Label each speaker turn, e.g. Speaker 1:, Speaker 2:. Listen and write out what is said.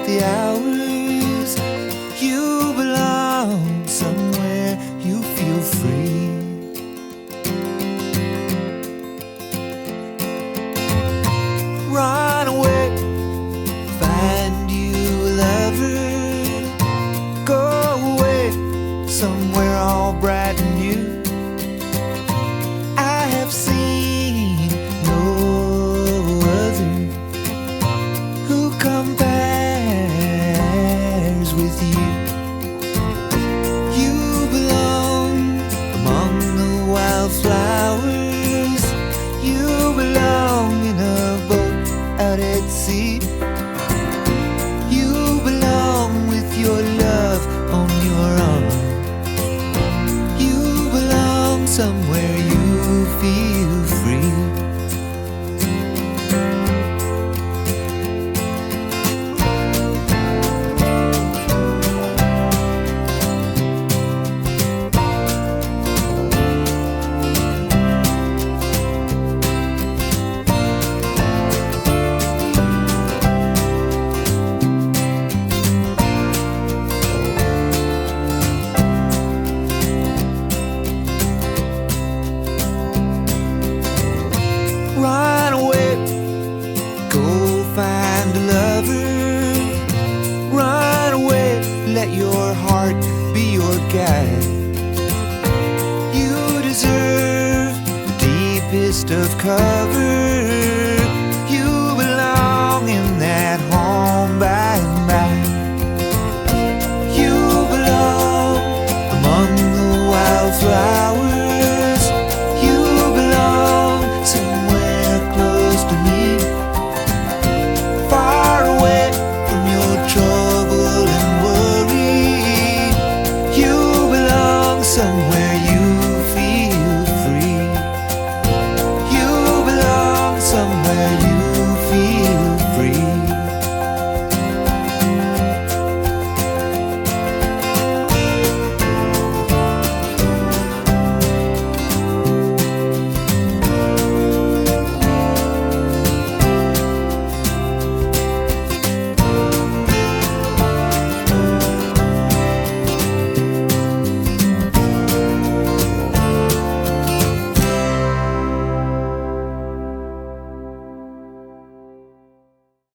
Speaker 1: the hours. You belong somewhere you feel free. Run away, find you a lover. Go away, somewhere all bright and new. I have seen no other who compares with you. You belong among the wildflowers. You belong in a boat out at sea. You belong with your love on your arm. You belong somewhere you feel free. Run away, go find a lover. Run away, let your heart be your guide. You deserve the deepest of covers.